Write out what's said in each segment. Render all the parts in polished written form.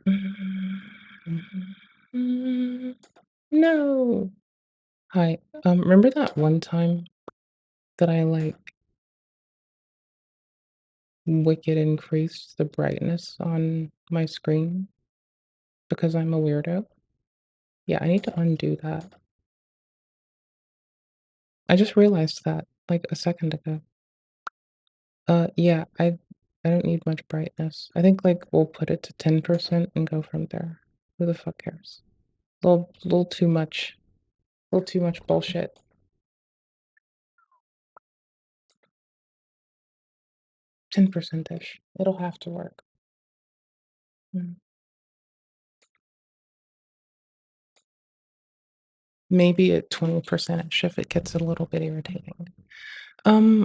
Mm, no. Hi. Remember that one time that I like wicked increased the brightness on my screen because I'm a weirdo? Yeah, I need to undo that. I just realized that like a second ago. Yeah, I don't need much brightness. I think like we'll put it to 10% and go from there. Who the fuck cares? Little too much. Little too much bullshit. 10%-ish. It'll have to work. Mm. Maybe at 20%-ish if it gets a little bit irritating.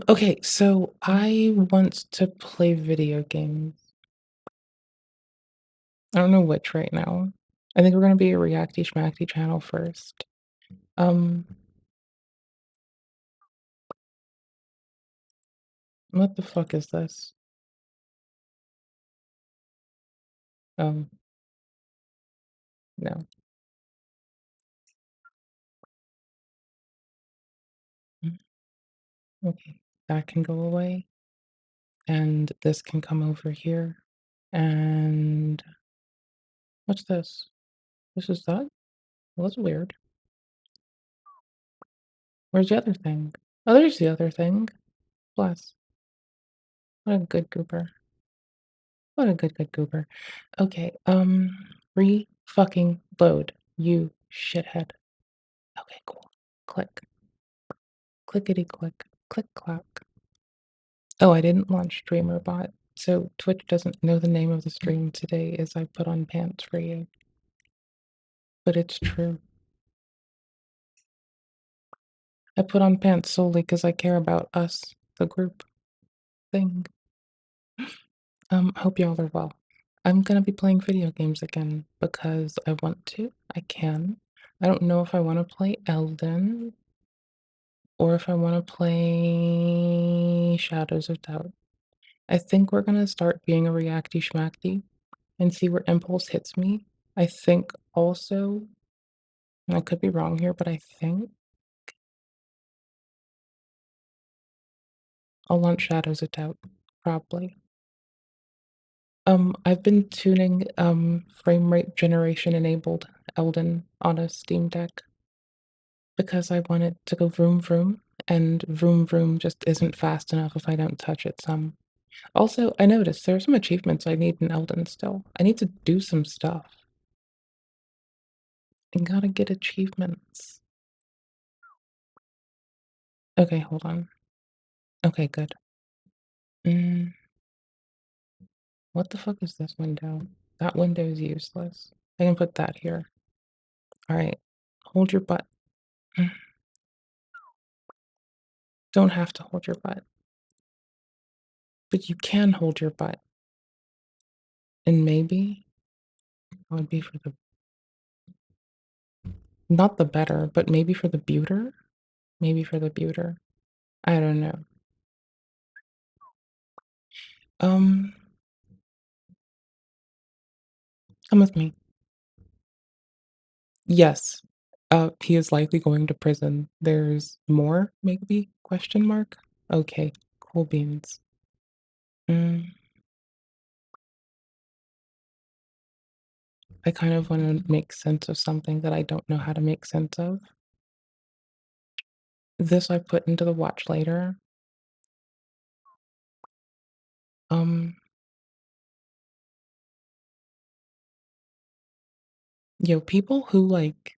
Okay, so I want to play video games. I don't know which right now. I think we're gonna be a Reacty Schmackty channel first. Um, what the fuck is this? Um, no. Mm, okay, that can go away, and this can come over here. And what's this? This is that? Well, that's weird. Where's the other thing? Oh, there's the other thing. Bless. What a good goober. What a good goober. Okay, fucking load, you shithead. Okay, cool. Click. Clickety click. Click clack. Oh, I didn't launch Streamer Bot, so Twitch doesn't know the name of the stream today as I put on pants for you. But it's true. I put on pants solely because I care about us, the group thing. Hope y'all are well. I'm gonna be playing video games again because I want to. I can. I don't know if I want to play Elden or if I want to play Shadows of Doubt. I think we're gonna start being a reacty schmackty and see where impulse hits me. I think also, and I could be wrong here, but I think I'll launch Shadows of Doubt, probably. I've been tuning frame rate generation enabled Elden on a Steam Deck because I want it to go vroom vroom, and vroom vroom just isn't fast enough if I don't touch it some. Also, I noticed there are some achievements I need in Elden still. I need to do some stuff. I gotta get achievements. Okay, hold on. Okay, good. Mm, what the fuck is this window? That window is useless. I can put that here. All right, hold your butt. Mm, don't have to hold your butt, but you can hold your butt. And maybe it would be for the, not the better, but maybe for the buter? Maybe for the buter. I don't know. Um, come with me. Yes. He is likely going to prison. There's more, maybe? Question mark? Okay, cool beans. Mm, I kind of want to make sense of something that I don't know how to make sense of. This I put into the watch later. Um, people who like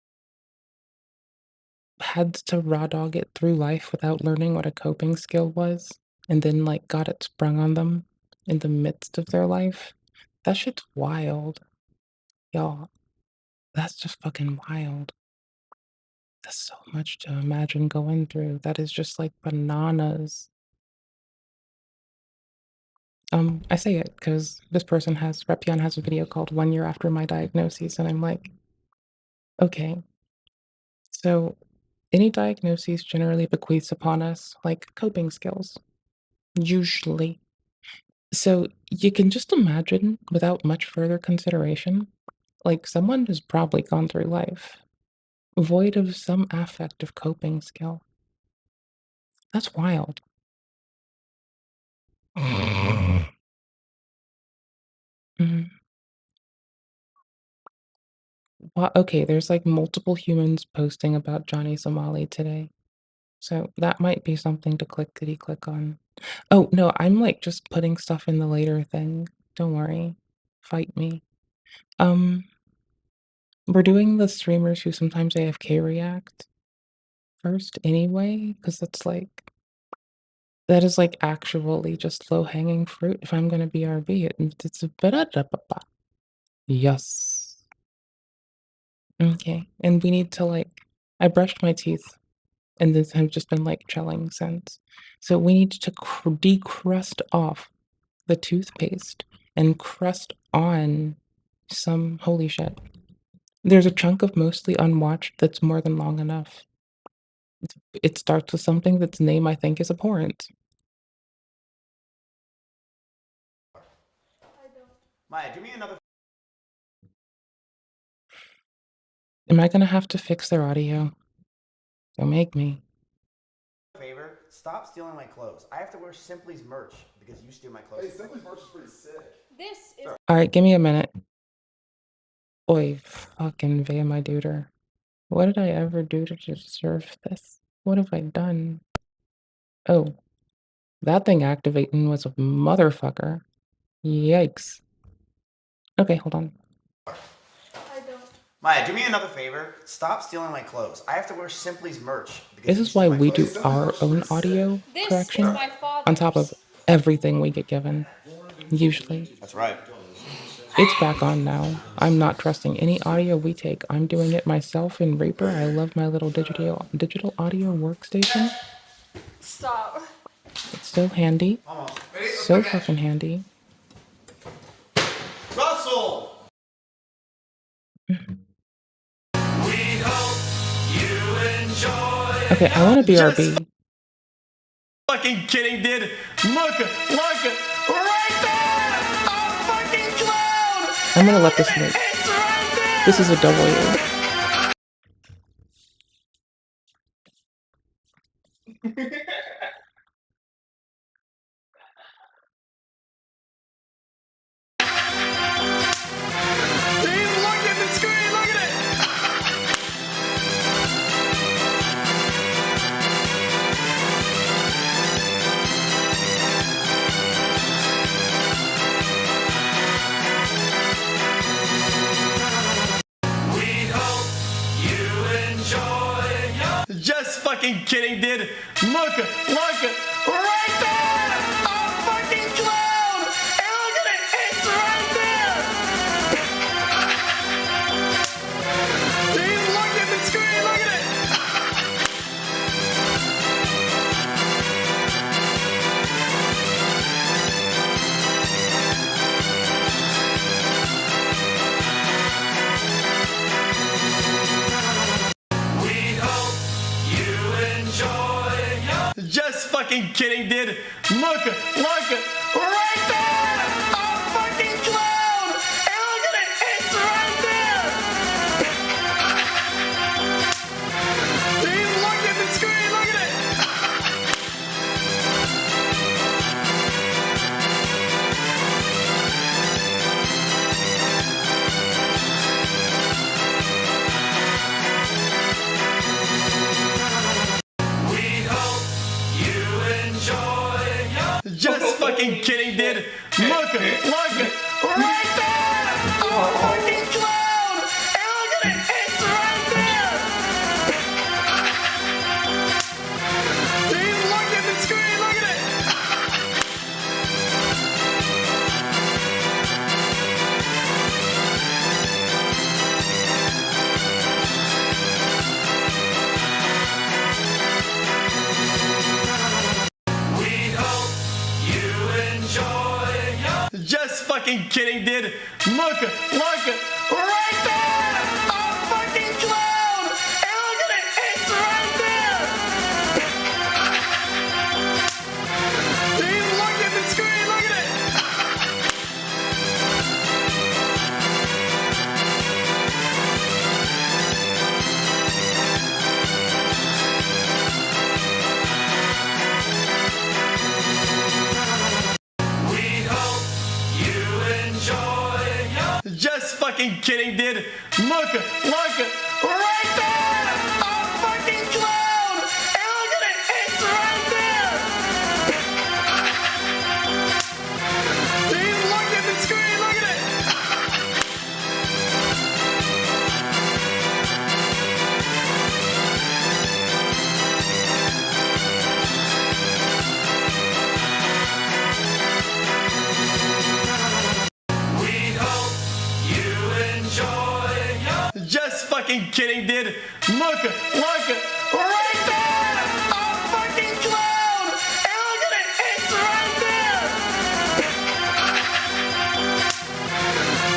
had to raw dog it through life without learning what a coping skill was, and then like got it sprung on them in the midst of their life. That shit's wild, y'all. That's just fucking wild. That's so much to imagine going through. That is just like bananas. I say it because this person has Repion has a video called 1 year after my diagnosis, and I'm like, okay, so any diagnoses generally bequeaths upon us like coping skills, usually. So you can just imagine, without much further consideration, like someone has probably gone through life void of some affective coping skill. That's wild. Mhm. Okay, there's like multiple humans posting about Johnny Somali today. So that might be something to clickety click on. Oh, no, I'm like just putting stuff in the later thing. Don't worry. Fight me. Um, we're doing the streamers who sometimes AFK react first anyway, because that's like that is like actually just low hanging fruit. If I'm gonna BRB, it's a ba-da-da-ba-ba. Yes. Okay. And we need to like I brushed my teeth and this have just been like chilling since. So we need to decrust off the toothpaste and crust on some holy shit. There's a chunk of mostly unwatched that's more than long enough. It starts with something that's name I think is abhorrent. Maya, do me another Am I gonna have to fix their audio? Don't make me. favor. Stop stealing my clothes. I have to wear Simply's merch because you steal my clothes. Hey, Simply's merch is pretty sick. This is Alright, give me a minute. Oi, fucking via my duder. What did I ever do to deserve this? What have I done? Oh, that thing activating was a motherfucker. Yikes. Okay, hold on. Maya, do me another favor. Stop stealing my clothes. I have to wear Simply's merch because This you is steal why my we clothes. do our own audio this correction is my father's. on top of everything we get given. Usually. That's right. It's back on now. I'm not trusting any audio we take. I'm doing it myself in Reaper. I love my little digital audio workstation. Stop. It's so handy. Almost. So fucking handy. Russell! Okay, I want to BRB. Fucking kidding, dude. Look, right there! A fucking clown! I'm gonna let this loop. It's right there! This is a W. Dude, look at the screen, look at it! Just fucking kidding, dude. Look, right there! A fucking clown! And look at it, it's right there! Dude, look at the screen, look at it! Just fucking kidding, dude. Look, right there! A fucking clown! And look at it, it's right there! Dude, look at the screen, look at it! Just fucking kidding, dude. Look, right there! A fucking clown! And look at it, it's right there! Dude, look at the screen, look at it! Just fucking kidding, dude. Look, right there! A fucking clown! And look at it, it's right there! Dude, look at the screen, look at it! fucking kidding, dude. Look, right there! A fucking clown! And look at it, it's right there! Please look at the screen, look at it! Just fucking kidding, dude. Look, right there! A fucking clown! And look at it, it's right there!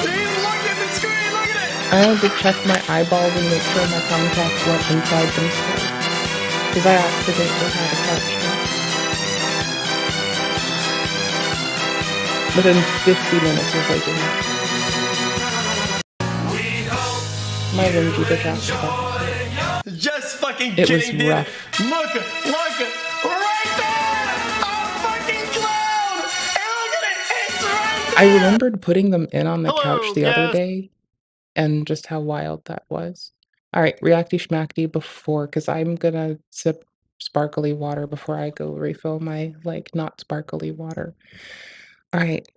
Please look at the screen, look at it! I had to check my eyeballs and make sure my contacts weren't inside themselves. Because I accidentally had a capture. Within 50 minutes of waking up. My Ringy did that. Just fucking It was kidding, dude. rough. Look, right there! A fucking clown! And look at it, it's right there! I remembered putting them in on the Hello, couch the other guys. day and just how wild that was. Alright, reacty schmackty before, because I'm gonna sip sparkly water before I go refill my, like, not sparkly water. Alright.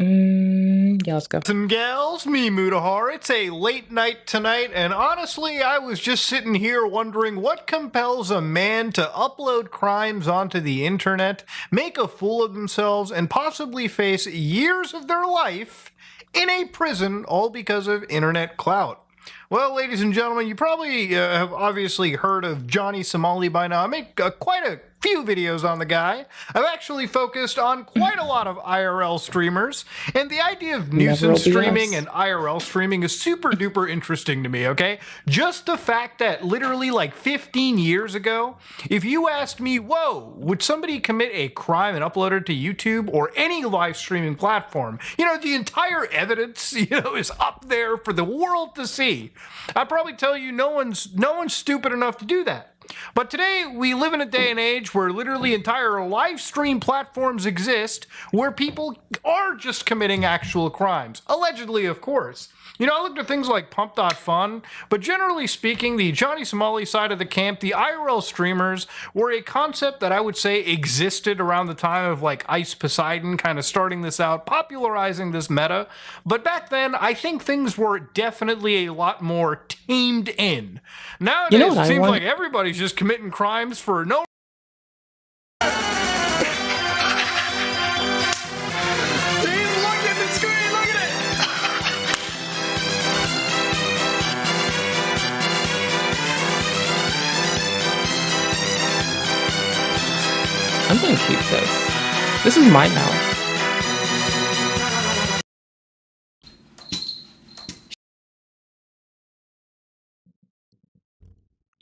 Yeah, let's go. And gals, me Mudahar. It's a late night tonight, and honestly, I was just sitting here wondering what compels a man to upload crimes onto the internet, make a fool of themselves, and possibly face years of their life in a prison, all because of internet clout. Well, ladies and gentlemen, you probably have obviously heard of Johnny Somali by now. I make quite a few videos on the guy. I've actually focused on quite a lot of IRL streamers, and the idea of nuisance streaming and IRL streaming is super duper interesting to me, okay? Just the fact that literally like 15 years ago, if you asked me, whoa, would somebody commit a crime and upload it to YouTube or any live streaming platform? You know, the entire evidence, is up there for the world to see. I'd probably tell you no one's stupid enough to do that. But today, we live in a day and age where literally entire live stream platforms exist where people are just committing actual crimes. Allegedly, of course. I looked at things like Pump.fun, but generally speaking, the Johnny Somali side of the camp, the IRL streamers, were a concept that I would say existed around the time of like Ice Poseidon kind of starting this out, popularizing this meta. But back then, I think things were definitely a lot more tamed in. Nowadays, it seems like everybody's just committing crimes for no I'm gonna keep this. This is mine now.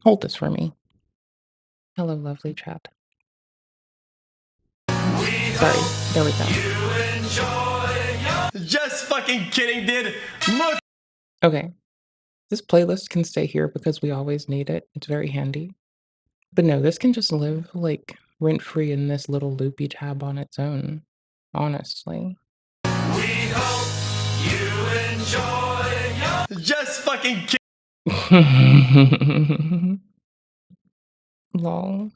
Hold this for me. Hello, lovely chat. Sorry, there we go. Just fucking kidding, dude. Look. Okay. This playlist can stay here because we always need it. It's very handy. But no, this can just live, like, rent-free in this little loopy tab on its own, honestly. We hope you enjoy. Just fucking Lol.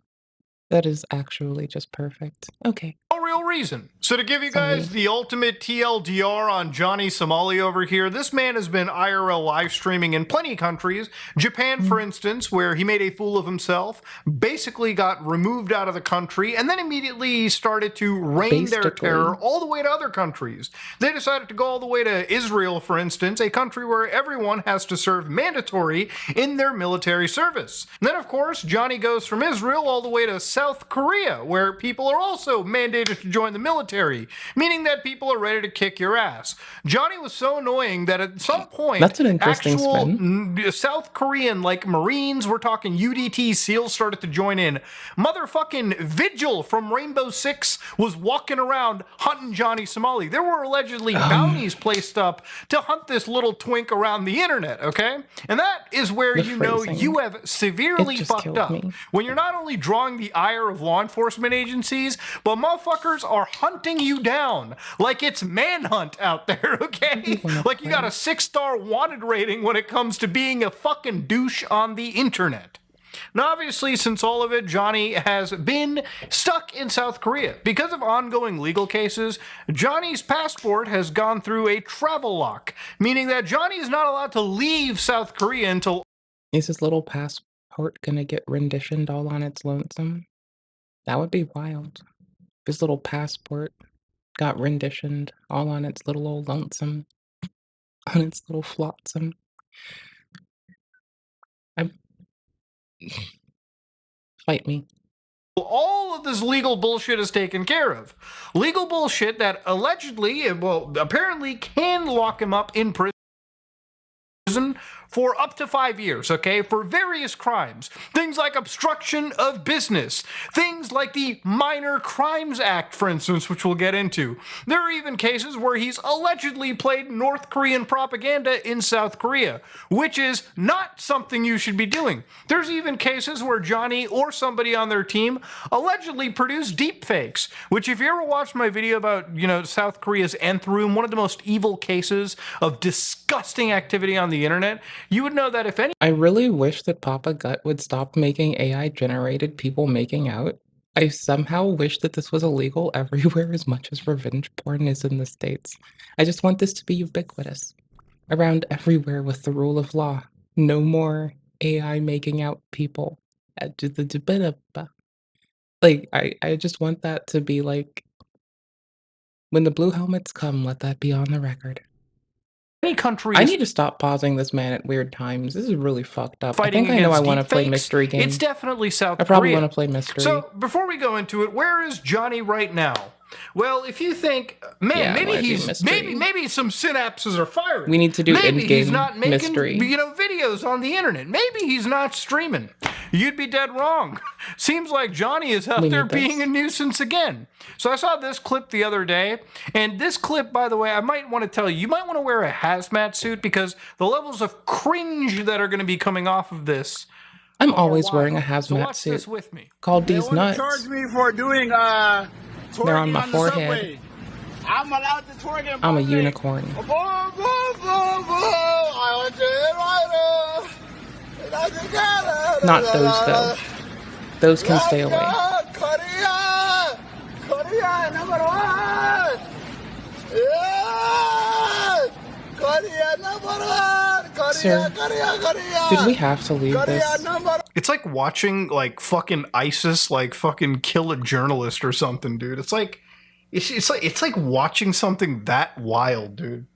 That is actually just perfect. Okay. no real reason. So to give you guys the ultimate TLDR on Johnny Somali over here, this man has been IRL live streaming in plenty of countries. Japan, for instance, where he made a fool of himself, basically got removed out of the country, and then immediately started to rain their terror all the way to other countries. They decided to go all the way to Israel, for instance, a country where everyone has to serve mandatory in their military service. And then, of course, Johnny goes from Israel all the way to South Korea, where people are also mandated to join the military, meaning that people are ready to kick your ass. Johnny was so annoying that at some point, that's an interesting South Korean, like Marines, we're talking UDT SEALs, started to join in. Motherfucking Vigil from Rainbow Six was walking around hunting Johnny Somali. There were allegedly bounties placed up to hunt this little twink around the internet, okay? And that is where you know you have severely fucked up. When you're not only drawing the ire of law enforcement agencies, but motherfuckers fuckers are hunting you down like it's Manhunt out there, okay? Like you got a 6-star wanted rating when it comes to being a fucking douche on the internet. Now, obviously, since all of it, Johnny has been stuck in South Korea. Because of ongoing legal cases, Johnny's passport has gone through a travel lock, meaning that Johnny is not allowed to leave South Korea until... Is his little passport gonna get renditioned all on its lonesome? That would be wild. His little passport got renditioned all on its little old lonesome, on its little flotsam. I'm Fight me. all of this legal bullshit is taken care of. Legal bullshit that allegedly, well, apparently can lock him up in prison for up to 5 years, okay, for various crimes. Things like obstruction of business. Things like the Minor Crimes Act, for instance, which we'll get into. There are even cases where he's allegedly played North Korean propaganda in South Korea, which is not something you should be doing. There's even cases where Johnny or somebody on their team allegedly produced deepfakes, which if you ever watched my video about, South Korea's Nth Room, one of the most evil cases of disgusting activity on the internet, you would know that if any... I really wish that Papa Gut would stop making AI-generated people making out. I somehow wish that this was illegal everywhere as much as revenge porn is in the States. I just want this to be ubiquitous. Around everywhere with the rule of law. No more AI making out people. Like, I just want that to be like, when the blue helmets come, let that be on the record. country I is need to stop pausing this man at weird times. This is really fucked up. I fighting think I know I against want to play deepfakes, mystery game. it's definitely South I probably Korea. want to play mystery. So, before we go into it, where is Johnny right now? Well, if you think, man, Yeah, maybe wanna do he's mystery. maybe some synapses are firing. We need to do maybe he's in-game not making mystery. videos on the internet. Maybe he's not streaming. You'd be dead wrong. Seems like Johnny is out We there need this. being a nuisance again. So I saw this clip the other day, and this clip, by the way, I might want to tell you, you might want to wear a hazmat suit because the levels of cringe that are going to be coming off of this. I'm always wild. wearing a So hazmat watch this suit with me. called They these want nuts. to charge me for doing They're on twerking my the forehead. subway. I'm allowed to twerk in I'm a public. unicorn. Boom, boom, boom, boom. I want to hit right. Not those though. Those can stay away. Korea! Korea number one! Yes! Korea number one! Korea, Sir, Korea! Did we have to leave Korea this? number It's like watching like fucking ISIS like fucking kill a journalist or something, dude. It's like watching something that wild, dude.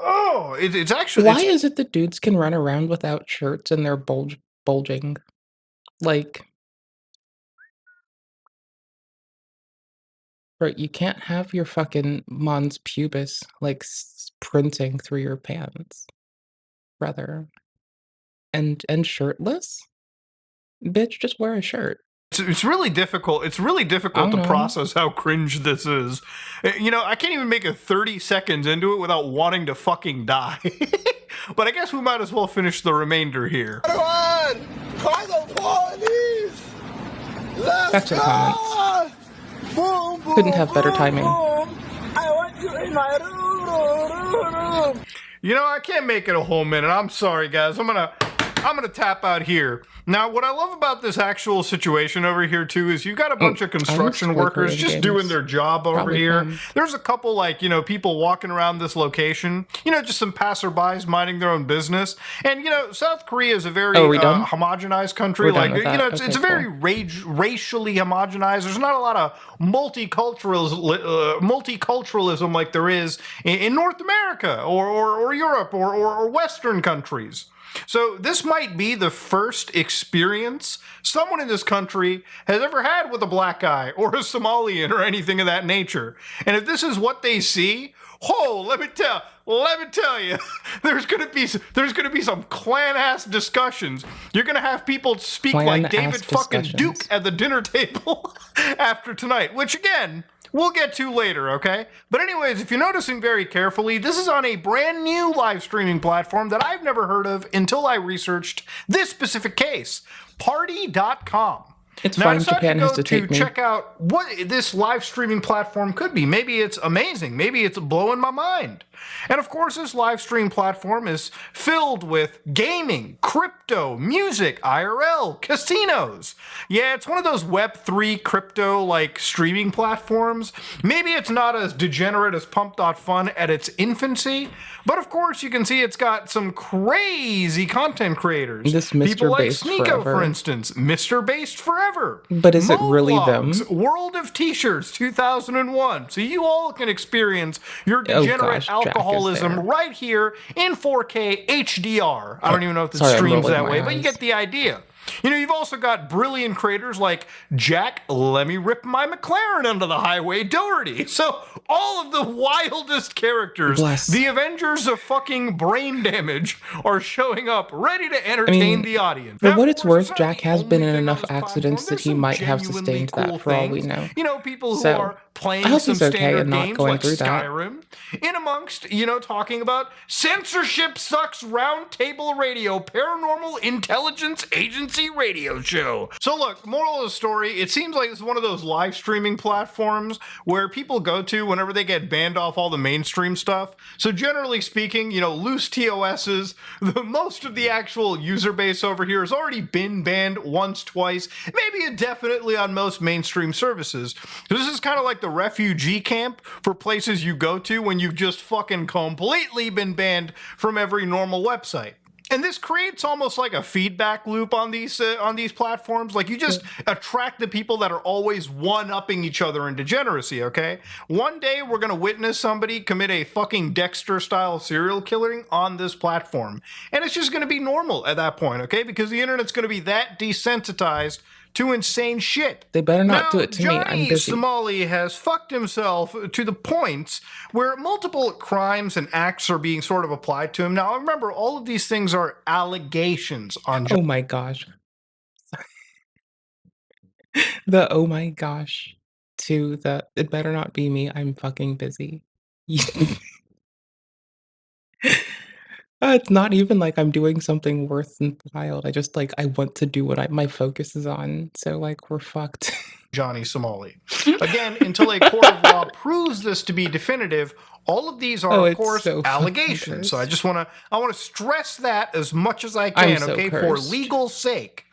Oh, it's actually Why is it that dudes can run around without shirts and they're bulging? Like, bro, you can't have your fucking mons pubis like printing through your pants, brother. And shirtless? Bitch, just wear a shirt. It's really difficult. It's really difficult to know. process how cringe this is. I can't even make it 30 seconds into it without wanting to fucking die. But I guess we might as well finish the remainder here. one! Call the police! Let's Back to the comments. go! Boom, boom, Couldn't have better boom, timing. boom. I want you in my room. I can't make it a whole minute. I'm sorry, guys. I'm gonna tap out here. Now, what I love about this actual situation over here too is you've got a bunch of construction workers just doing their job over Probably here. fun. There's a couple people walking around this location. Just some passerbys minding their own business. And South Korea is a very Oh, are we done? homogenized country. We're done Like with that. it's Okay, a very racially homogenized. There's not a lot of multiculturalism like there is in North America or Europe or Western countries. So this might be the first experience someone in this country has ever had with a black guy or a Somalian or anything of that nature. And if this is what they see, let me tell you, there's gonna be some clan ass discussions. You're gonna have people speak like David fucking Duke at the dinner table after tonight, which again, we'll get to later, okay? But anyways, if you're noticing very carefully, this is on a brand new live streaming platform that I've never heard of until I researched this specific case, party.com. It's Now, I fine, decided to Japan has go to to take me. check out what this live streaming platform could be. Maybe it's amazing. Maybe it's blowing my mind. And of course, this live stream platform is filled with gaming, crypto, music, IRL, casinos. Yeah, it's one of those Web3 crypto like streaming platforms. Maybe it's not as degenerate as Pump.fun at its infancy, but of course, you can see it's got some crazy content creators. This People Mr. like Based Sneeko, for forever. instance, Mr. Based Forever, But is it really Movlogs, them? World of T-Shirts 2001. So you all can experience your Oh degenerate gosh, Jack is alcoholism there. right here in 4K HDR. I don't even know if it Sorry, I'm streams rolling that my way, but you eyes. get the idea. You know, you've also got brilliant creators like Jack, let me rip my McLaren under the highway, Doherty. So all of the wildest characters, Bless. the Avengers of fucking brain damage, are showing up ready to I entertain mean, the audience. for Now, what of it's course, worth, not Jack the has been only in thing on enough this accidents platform. that There's he some might have genuinely sustained cool that for all we things. know. You know, people who So, are I playing hope some he's okay standard and not games going like through that. Skyrim, in amongst, you know, talking about censorship sucks roundtable radio, paranormal intelligence agency radio show. So look, moral of the story, it seems like it's one of those live streaming platforms where people go to whenever they get banned off all the mainstream stuff. So generally speaking, you know, loose TOSs, most of the actual user base over here has already been banned once, twice, maybe indefinitely on most mainstream services. So this is kind of like the refugee camp for places you go to when you've just fucking completely been banned from every normal website. And this creates almost like a feedback loop on these platforms. Like you just attract the people that are always one-upping each other in degeneracy. Okay, one day we're gonna witness somebody commit a fucking Dexter-style serial killing on this platform, and it's just gonna be normal at that point. Okay, because the internet's gonna be that desensitized to insane shit. They better not Now, do it to me. I'm Johnny busy. Somali has fucked himself to the point where multiple crimes and acts are being sort of applied to him. Now, remember, all of these things are allegations on Oh my gosh. The oh my gosh to the it better not be me. I'm fucking busy. It's not even like I'm doing something worthwhile. I just like I want to do what my focus is on. So like we're fucked. Johnny Somali. Again, until a court of law proves this to be definitive, all of these are, Oh, of it's course, so fucking allegations. So I gross. just want to stress that as much as I I'm can, so okay, for cursed. legal sake.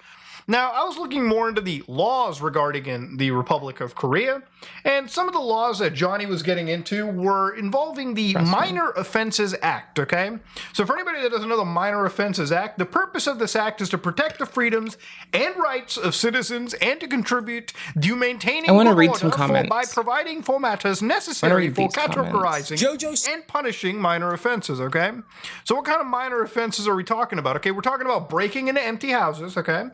Now, I was looking more into the laws regarding the Republic of Korea, and some of the laws that Johnny was getting into were involving the Trust me. Minor Offenses Act, okay? So for anybody that doesn't know the Minor Offenses Act, the purpose of this act is to protect the freedoms and rights of citizens and to contribute to maintaining I wanna good read order some by comments. providing for matters necessary read for these comments. categorizing and punishing minor offenses, okay? So what kind of minor offenses are we talking about? Okay, we're talking about breaking into empty houses, okay?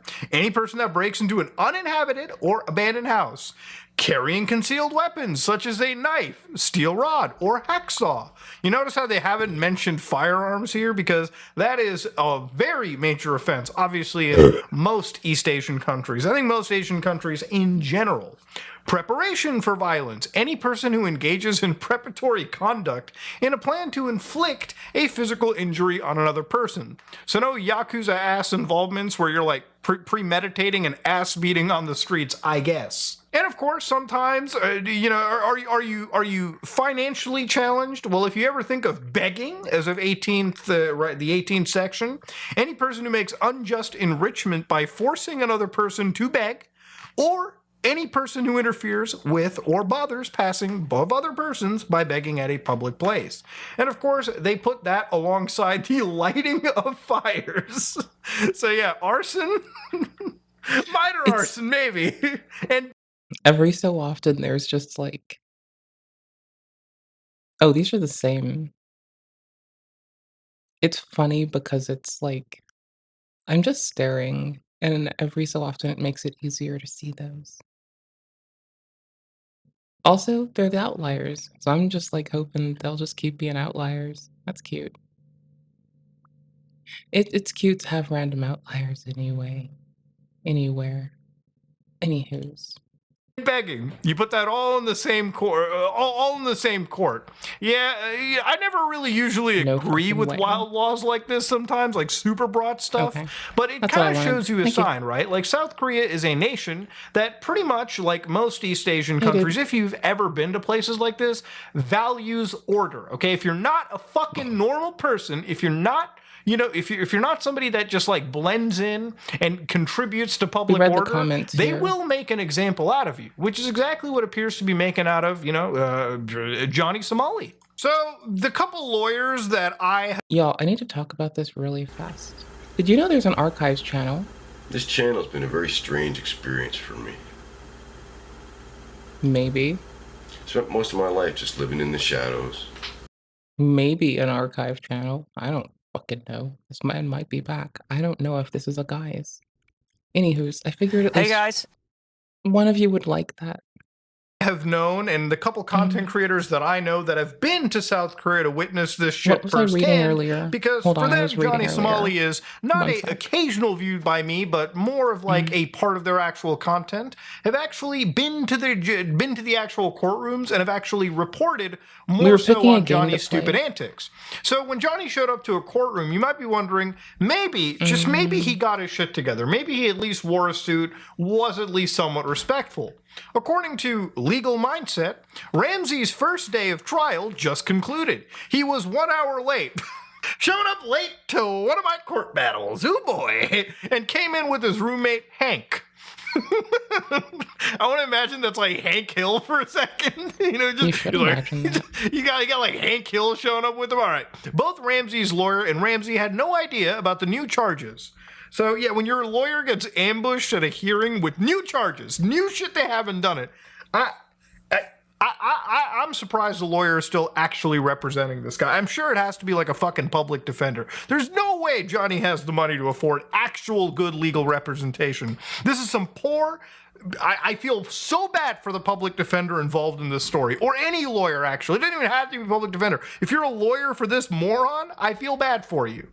Any person that breaks into an uninhabited or abandoned house, carrying concealed weapons such as a knife, steel rod, or hacksaw. You notice how they haven't mentioned firearms here because that is a very major offense, obviously, in most East Asian countries. I think most Asian countries in general. Preparation for violence. Any person who engages in preparatory conduct in a plan to inflict a physical injury on another person. So no Yakuza ass involvements where you're like premeditating an ass beating on the streets, I guess. And of course, sometimes, you know, are you financially challenged? Well, if you ever think of begging as of 18th, right, the 18th section, any person who makes unjust enrichment by forcing another person to beg, or any person who interferes with or bothers passing above other persons by begging at a public place. And of course, they put that alongside the lighting of fires. So yeah, arson, minor It's arson maybe, and every so often there's just like, oh, these are the same. It's funny because it's like I'm just staring, and every so often it makes it easier to see those. Also, they're the outliers, so I'm just like hoping they'll just keep being outliers. That's cute. It's cute to have random outliers anyway, anywhere, anywho's. begging. You put that all in the same court, all in the same court. Yeah, I never really usually No agree fucking with way. wild laws like this sometimes, like super broad stuff. Okay. But it That's what I kind of wanted. shows you a Thank you. sign, right? Like South Korea is a nation that pretty much, like most East Asian Hey, dude. countries, if you've ever been to places like this, values order. Okay, if you're not a fucking normal person, if you're not, you know, if you're not somebody that just like blends in and contributes to public read the order, comments they here. will make an example out of you, which is exactly what appears to be making out of, Johnny Somali. So the couple lawyers that I Y'all, I need to talk about this really fast. Did you know there's an archives channel? This channel's been a very strange experience for me. Maybe. Spent most of my life just living in the shadows. Maybe an archive channel. I don't fucking know. This man might be back. I don't know if this is a guy's. Anywho's, I figured at Hey least guys. one of you would like that. have known, and the couple content creators that I know that have been to South Korea to witness this shit What was I reading firsthand, earlier? because Hold for on, I them, was reading Johnny earlier. Somali is not One a sec. occasional viewed by me, but more of like a part of their actual content. Have actually been to the actual courtrooms and have actually reported more were so picking a on game Johnny's to play. stupid antics. So when Johnny showed up to a courtroom, you might be wondering, maybe, just maybe he got his shit together. Maybe he at least wore a suit, was at least somewhat respectful. According to Legal Mindset, Ramsey's first day of trial just concluded. He was 1 hour late. Showed up late to one of my court battles, ooh boy, and came in with his roommate Hank. I want to imagine that's like Hank Hill for a second. You should imagine that. You got like Hank Hill showing up with him. All right. Both Ramsey's lawyer and Ramsey had no idea about the new charges. So yeah, when your lawyer gets ambushed at a hearing with new charges, new shit they haven't done it, I'm surprised the lawyer is still actually representing this guy. I'm sure it has to be like a fucking public defender. There's no way Johnny has the money to afford actual good legal representation. This is some poor. I feel so bad for the public defender involved in this story, or any lawyer actually. It doesn't even have to be a public defender. If you're a lawyer for this moron, I feel bad for you.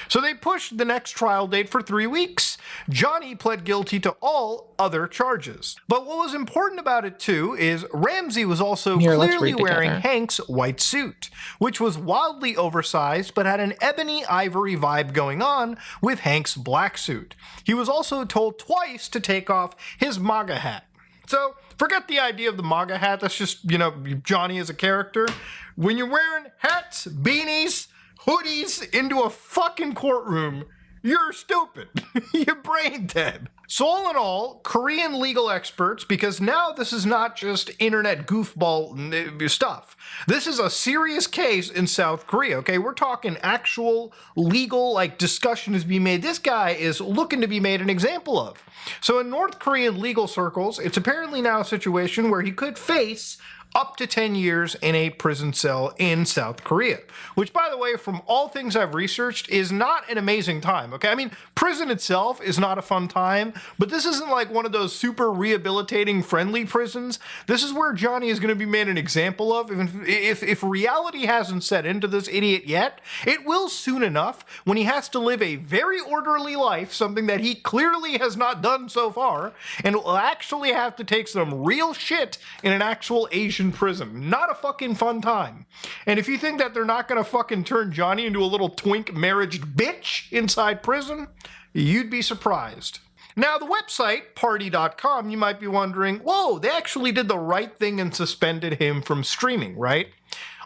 So they pushed the next trial date for 3 weeks. Johnny pled guilty to all other charges. But what was important about it too is Ramsey was also Here, let's clearly read wearing together. Hank's white suit, which was wildly oversized but had an ebony ivory vibe going on with Hank's black suit. He was also told twice to take off his MAGA hat. So forget the idea of the MAGA hat. That's just, Johnny as a character. When you're wearing hats, beanies, hoodies into a fucking courtroom, you're stupid. You're brain dead. So all in all, Korean legal experts, because now this is not just internet goofball stuff. This is a serious case in South Korea, okay? We're talking actual legal, discussion is being made. This guy is looking to be made an example of. So in North Korean legal circles, it's apparently now a situation where he could face up to 10 years in a prison cell in South Korea, which, by the way, from all things I've researched, is not an amazing time, okay? I mean, prison itself is not a fun time, but this isn't like one of those super rehabilitating friendly prisons. This is where Johnny is going to be made an example of. If reality hasn't set into this idiot yet, it will soon enough when he has to live a very orderly life, something that he clearly has not done so far, and will actually have to take some real shit in an actual Asian prison. Not a fucking fun time. And if you think that they're not gonna fucking turn Johnny into a little twink marriaged bitch inside prison, you'd be surprised. Now, the website, party.com, you might be wondering, whoa, they actually did the right thing and suspended him from streaming, right?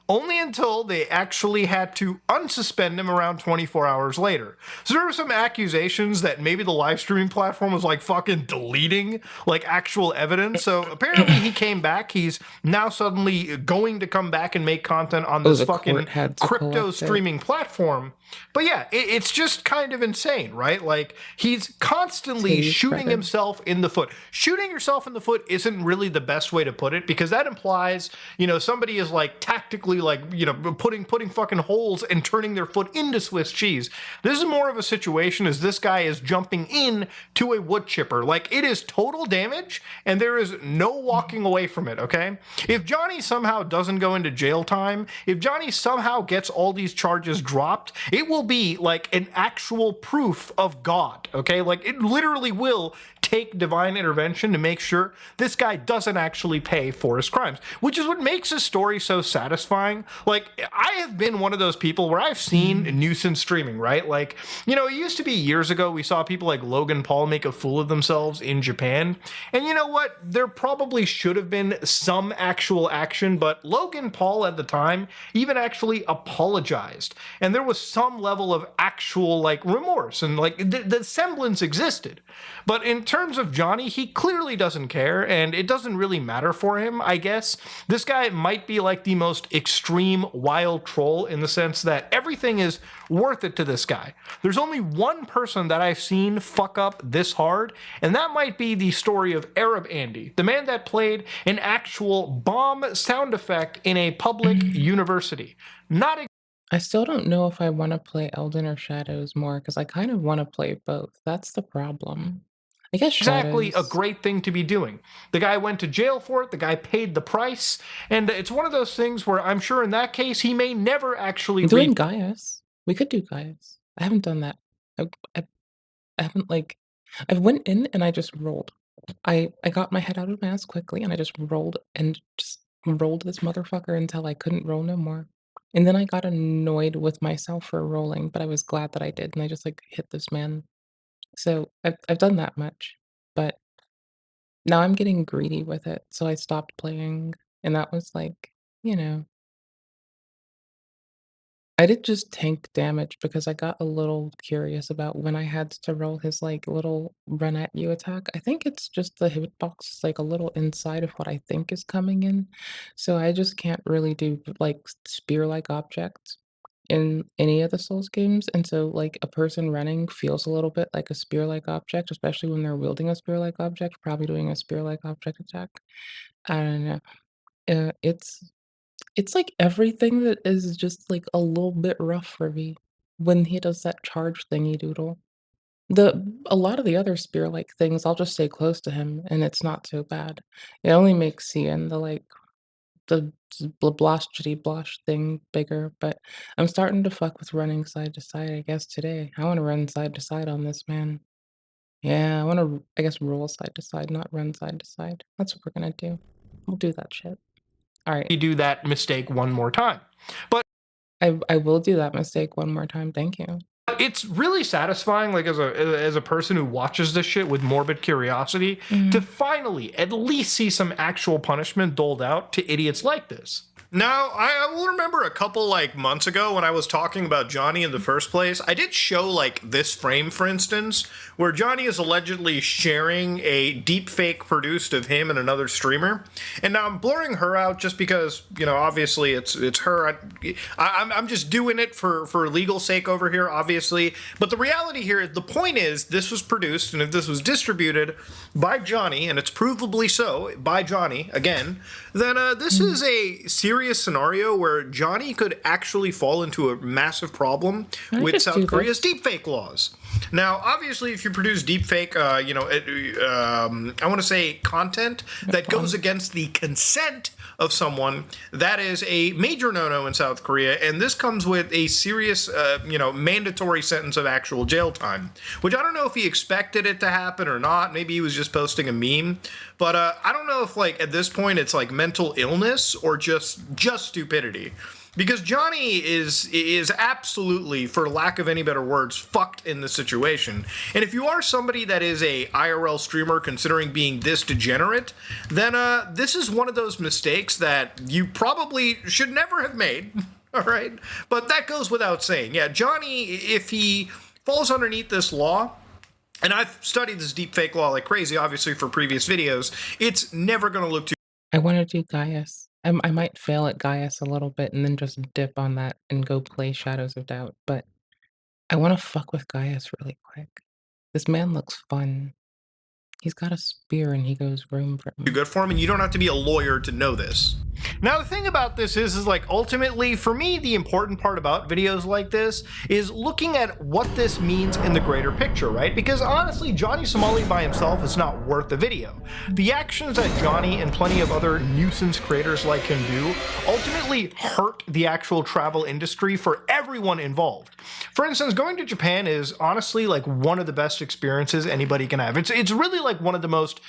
Only until they actually had to unsuspend him around 24 hours later. So there were some accusations that maybe the live streaming platform was fucking deleting actual evidence. So apparently he came back. He's now suddenly going to come back and make content on this the fucking court had to crypto collect it. streaming platform. But yeah, it's just kind of insane, right? He's constantly Please, shooting brother. himself in the foot. Shooting yourself in the foot isn't really the best way to put it, because that implies, somebody is tactically like, putting fucking holes and turning their foot into Swiss cheese. This is more of a situation as this guy is jumping in to a wood chipper. Like, it is total damage and there is no walking away from it, okay? If Johnny somehow doesn't go into jail time, if Johnny somehow gets all these charges dropped, it will be like an actual proof of God, okay? Like, it literally will take divine intervention to make sure this guy doesn't actually pay for his crimes, which is what makes his story so satisfying. Like, I have been one of those people where I've seen nuisance streaming, right? Like, it used to be years ago we saw people like Logan Paul make a fool of themselves in Japan. And you know what? There probably should have been some actual action, but Logan Paul at the time even actually apologized. And there was some level of actual, like, remorse and, like, the semblance existed. But in terms of Johnny, he clearly doesn't care, and it doesn't really matter for him, I guess. This guy might be like the most extreme wild troll in the sense that everything is worth it to this guy. There's only one person that I've seen fuck up this hard, and that might be the story of Arab Andy, the man that played an actual bomb sound effect in a public university. Not I still don't know if I wanna play Elden or Shadows more because I kind of wanna play both. That's the problem. I guess exactly a Shadows. great thing to be doing. The guy went to jail for it, the guy paid the price, and it's one of those things where I'm sure in that case he may never actually I'm doing reap. Gaius. We could do Gaius. I haven't done that. I I I haven't, like I went in and I just rolled. I got my head out of my ass quickly, and I just rolled and just rolled this motherfucker until I couldn't roll no more. And then I got annoyed with myself for rolling, but I was glad that I did, and I just, like, hit this man. So, I've done that much, but now I'm getting greedy with it, so I stopped playing, and that was, like, you know I did just tank damage because I got a little curious about when I had to roll his, like, little run at you attack. I think it's just the hitbox is, like, a little inside of what I think is coming in, so I just can't really do, like, spear-like objects in any of the Souls games, and so, like, a person running feels a little bit like a spear-like object, especially when they're wielding a spear-like object, probably doing a spear-like object attack. I don't know. It's like everything that is just, like, a little bit rough for me when he does that charge thingy doodle. A lot of the other spear-like things, I'll just stay close to him, and it's not so bad. It only makes seeing the, like, the bloshity blosh thing bigger, but I'm starting to fuck with running side to side, I guess, today. I wanna run side to side on this man. Yeah, I wanna, I guess, roll side to side, not run side to side. That's what we're gonna do. We'll do that shit. Alright. Do that mistake one more time. But I will do that mistake one more time, thank you. it's really satisfying, like, as a person who watches this shit with morbid curiosity, to Mhm. finally at least see some actual punishment doled out to idiots like this. Now, I will remember a couple, like, months ago when I was talking about Johnny in the first place, I did show, like, this frame, for instance, where Johnny is allegedly sharing a deep fake produced of him and another streamer. And now I'm blurring her out just because, obviously it's her. I'm just doing it for legal sake over here, obviously. But the reality here, the point is, this was produced, and if this was distributed by Johnny, and it's provably so by Johnny, again, then this is a serious scenario where Johnny could actually fall into a massive problem I with just do South Korea's this. deepfake laws. Now, obviously, if you produce deepfake, I want to say content that goes against the consent of someone, that is a major no-no in South Korea, and this comes with a serious, mandatory sentence of actual jail time, which I don't know if he expected it to happen or not. Maybe he was just posting a meme, but I don't know if, like, at this point it's like mental illness or just stupidity. Because Johnny is absolutely, for lack of any better words, fucked in this situation. And if you are somebody that is a IRL streamer considering being this degenerate, then this is one of those mistakes that you probably should never have made. All right? But that goes without saying. Yeah, Johnny, if he falls underneath this law, and I've studied this deepfake law like crazy, obviously, for previous videos, it's never going to look too I wanna do Gaius. I might fail at Gaius a little bit and then just dip on that and go play Shadows of Doubt, but I wanna fuck with Gaius really quick. This man looks fun. He's got a spear and he goes vroom vroom. good for him, and you don't have to be a lawyer to know this. Now, the thing about this is like, ultimately, for me, the important part about videos like this is looking at what this means in the greater picture, right? Because honestly, Johnny Somali by himself is not worth the video. The actions that Johnny and plenty of other nuisance creators like him do ultimately hurt the actual travel industry for everyone involved. For instance, going to Japan is honestly like one of the best experiences anybody can have. It's really like one of the most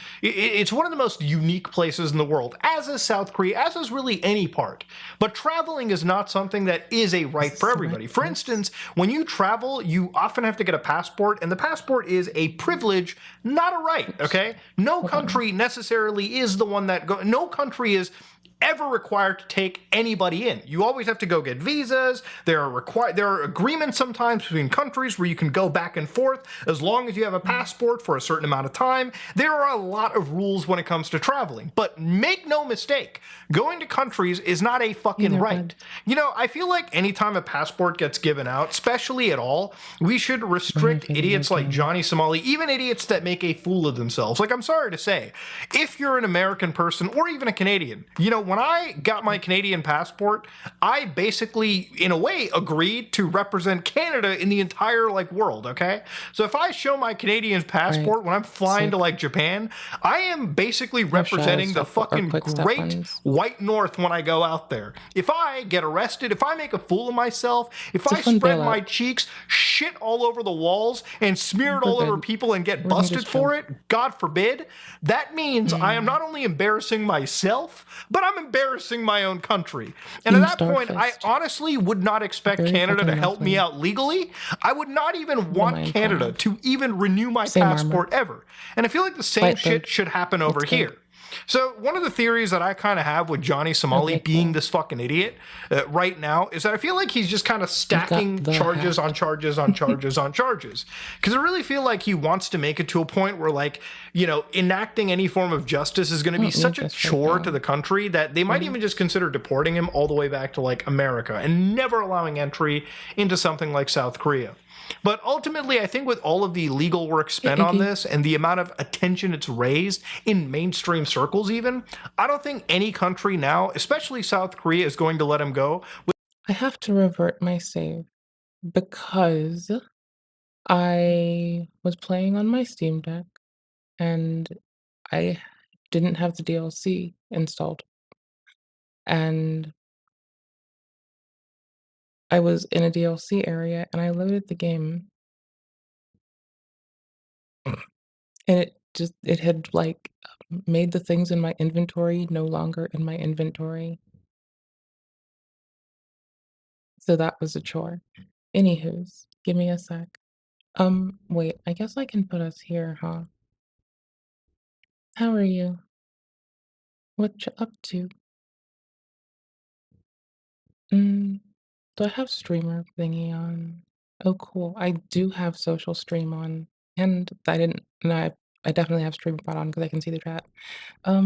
unique places in the world, as is South Korea, as is really any part. But traveling is not something that is a right for everybody. For instance, when you travel, you often have to get a passport, and the passport is a privilege, not a right, okay? No country necessarily is the one that no country is ever required to take anybody in. You always have to go get visas. There are agreements sometimes between countries where you can go back and forth as long as you have a passport for a certain amount of time. There are a lot of rules when it comes to traveling, but make no mistake, going to countries is not a fucking right. You know, I feel like anytime a passport gets given out, especially at all, we should restrict idiots like Johnny Somali, even idiots that make a fool of themselves. Like, I'm sorry to say, if you're an American person or even a Canadian, you know, when I got my Canadian passport, I basically, in a way, agreed to represent Canada in the entire, like, world, okay? So if I show my Canadian passport when I'm flying to, like, Japan, I am basically representing the fucking great white north when I go out there. If I get arrested, if I make a fool of myself, if I spread my cheeks, shit all over the walls, and smear it all over people and get busted for it, God forbid, that means I am not only embarrassing myself, but I'm embarrassing my own country. And at that point, I honestly would not expect Canada to help me out legally. I would not even want Canada to even renew my passport ever. And I feel like the same shit should happen over here. So one of the theories that I kind of have with Johnny Somali being this fucking idiot right now is that I feel like he's just kind of stacking charges on charges on charges on charges. Because I really feel like he wants to make it to a point where, like, you know, enacting any form of justice is going to be such a chore to the country that they might even just consider deporting him all the way back to, like, America and never allowing entry into something like South Korea. But ultimately, I think with all of the legal work spent on this and the amount of attention it's raised in mainstream circles even, I don't think any country now, especially South Korea, is going to let him go. I have to revert my save because I was playing on my Steam Deck and I didn't have the DLC installed. And I was in a DLC area and I loaded the game. And it had, like, made the things in my inventory no longer in my inventory. So that was a chore. Anywho's, give me a sec. Wait, I guess I can put us here, huh? How are you? What you up to? Do I have streamer thingy on? Oh, cool. I do have social stream on, and I definitely have StreamPod on because I can see the chat. I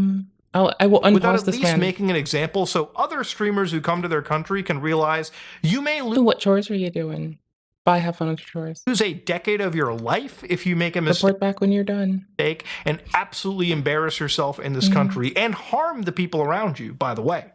will without unpause at this least man. making an example so other streamers who come to their country can realize you may Ooh, what chores are you doing? Bye, have fun with your chores. lose a decade of your life if you make a mistake. Report back when you're done. And absolutely embarrass yourself in this country and harm the people around you, by the way.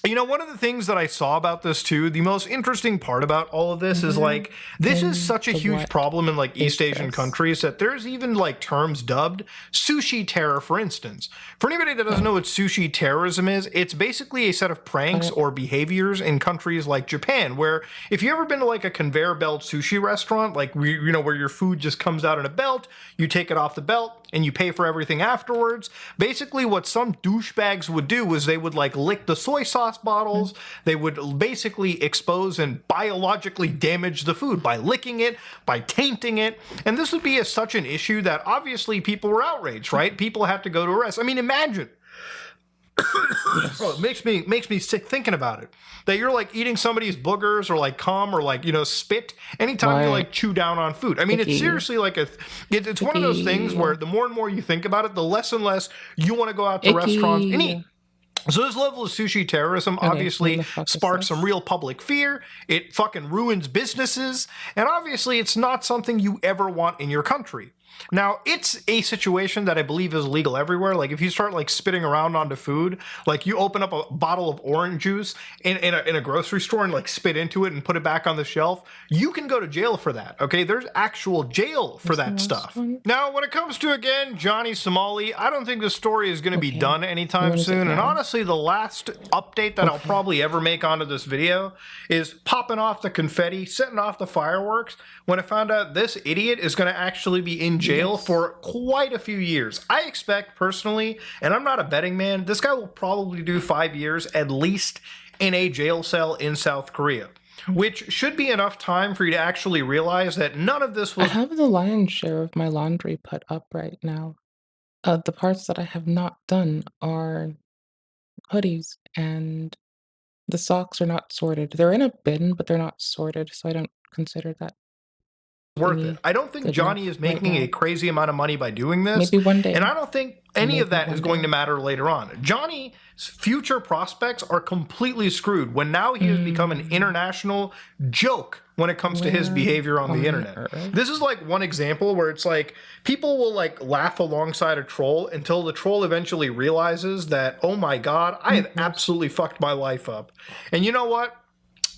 You know, one of the things that I saw about this too, the most interesting part about all of this is, like, this is such a huge problem in, like, East Asian countries that there's even, like, terms dubbed sushi terror, for instance. For anybody that doesn't know what sushi terrorism is, it's basically a set of pranks or behaviors in countries like Japan, where if you ever been to, like, a conveyor belt sushi restaurant, like, you know, where your food just comes out in a belt, you take it off the belt, and you pay for everything afterwards. Basically, what some douchebags would do is they would, like, lick the soy sauce bottles. They would basically expose and biologically damage the food by licking it, by tainting it. And this would be such an issue that obviously people were outraged, right? People had to go to arrest. I mean, imagine. Oh, it makes me sick thinking about it. That you're, like, eating somebody's boogers or, like, cum or, like, you know, spit anytime you, like, chew down on food. I mean, it's seriously like it's one of those things where the more and more you think about it, the less and less you want to go out to restaurants and eat. So this level of sushi terrorism obviously sparks some real public fear. It fucking ruins businesses. And obviously it's not something you ever want in your country. Now, it's a situation that I believe is legal everywhere. Like, if you start, like, spitting around onto food, like, you open up a bottle of orange juice in a grocery store and, like, spit into it and put it back on the shelf, you can go to jail for that, okay? There's actual jail for that stuff. Now, when it comes to, again, Johnny Somali, I don't think the story is going to be done anytime soon. And honestly, the last update that I'll probably ever make onto this video is popping off the confetti, setting off the fireworks, when I found out this idiot is going to actually be in jail for quite a few years. I expect personally, and I'm not a betting man, this guy will probably do 5 years at least in a jail cell in South Korea, which should be enough time for you to actually realize that none of this I was have the lion's share of my laundry put up right now. The parts that I have not done are hoodies, and the socks are not sorted. They're in a bin, but they're not sorted, so I don't consider that worth it. I don't think good Johnny enough is making right a now. crazy amount of money by doing this. Maybe one day. And I don't think any of Maybe that is one going day. to matter later on. Johnny's future prospects are completely screwed when now he has become an international joke when it comes to his Where behavior on the on internet. earth? This is like one example where it's like people will like laugh alongside a troll until the troll eventually realizes that, oh my God, I have absolutely fucked my life up. And you know what?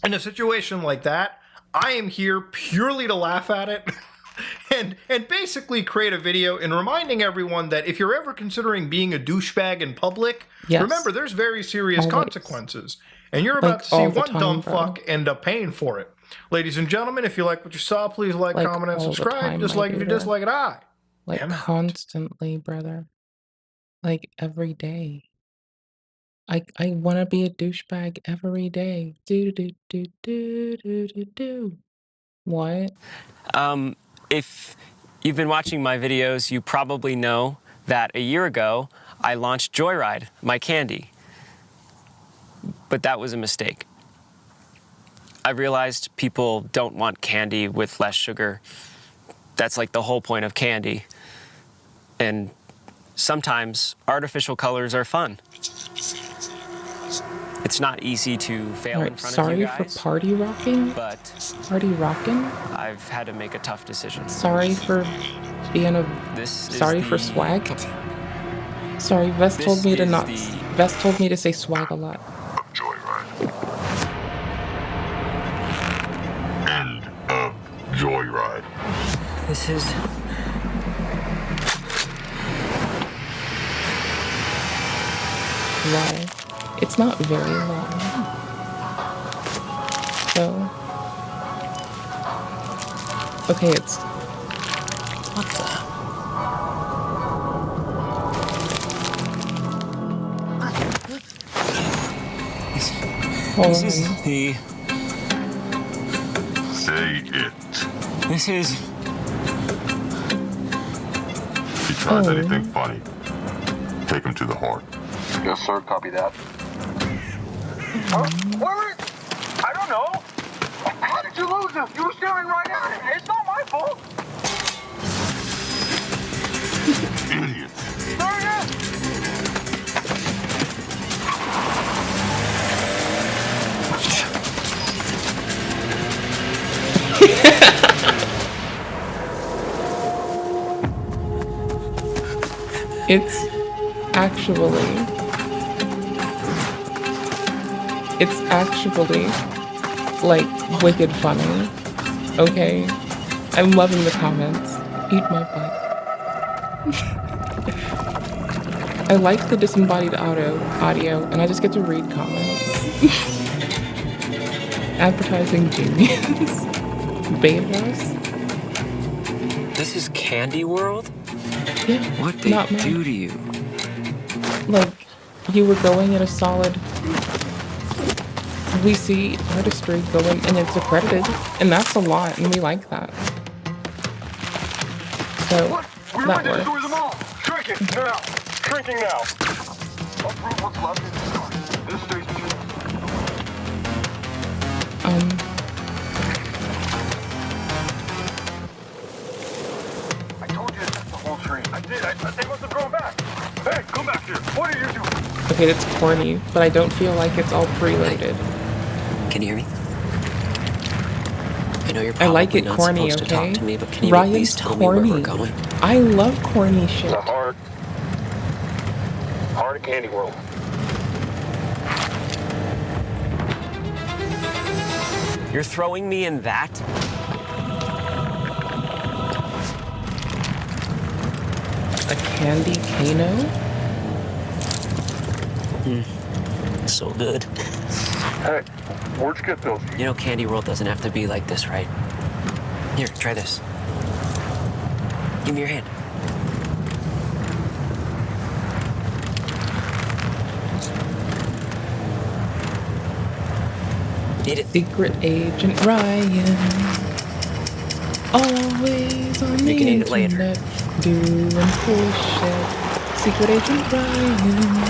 In a situation like that, I am here purely to laugh at it and basically create a video in reminding everyone that if you're ever considering being a douchebag in public, Yes. remember there's very serious Always. consequences. And you're about Like, to see all the one time, dumb bro. fuck end up paying for it. Ladies and gentlemen, if you like what you saw, please like, Like, comment, and all the subscribe. time, Just my like if you dude. dislike it, I. Like, Damn it. constantly, brother. Like, every day. I want to be a douchebag every day. Do do do do do do do. What? If you've been watching my videos, you probably know that a year ago, I launched Joyride, my candy. But that was a mistake. I realized people don't want candy with less sugar. That's like the whole point of candy. And sometimes artificial colors are fun. It's not easy to fail in Alright, front of sorry you for guys, party rocking. but Party rocking. I've had to make a tough decision. Sorry for being a. This is Sorry for the- swag. Sorry, Vest told This me to is not. the- Vest told me to say swag a lot. Joyride. End of Joyride. This is Long. It's not very long. So. Okay, it's. what the? Hold This is on. the. Say it. This is. If he tries Oh. anything funny, take him to the heart. Yes, sir. Copy that. Where is? I don't know. How did you lose this? You were staring right at it. It's not my fault. Idiot. There it is. It's actually. It's actually like wicked funny. Okay? I'm loving the comments. Eat my butt. I like the disembodied audio, and I just get to read comments. Advertising genius. Betas? This is Candy World? Yeah. What they not mine. do to you? Like, you were going at a solid. We see artistry going, and it's accredited, and that's a lot, and we like that. So, We're that ready to destroy works. them all. Shrinking now. Shrinking now. Uproot what's left in the store. This stays between us. I told you to test the whole tree. I did. They must have grown back. Hey, come back here. What are you doing? Okay, that's corny, but I don't feel like it's all preloaded. Can you hear me? I know you're I probably like it not corny, supposed to okay? talk to me, but can you at Ryan's least tell me where we're corny. going? I love corny shit. The heart of Candy World. You're throwing me in that? A candy Kano? So good. Hey, where'd you get those? You know, Candy World doesn't have to be like this, right? Here, try this. Give me your hand. Eat it. Secret Agent Ryan. Always on the You can eat it later. internet. Doing cool shit. Secret Agent Ryan.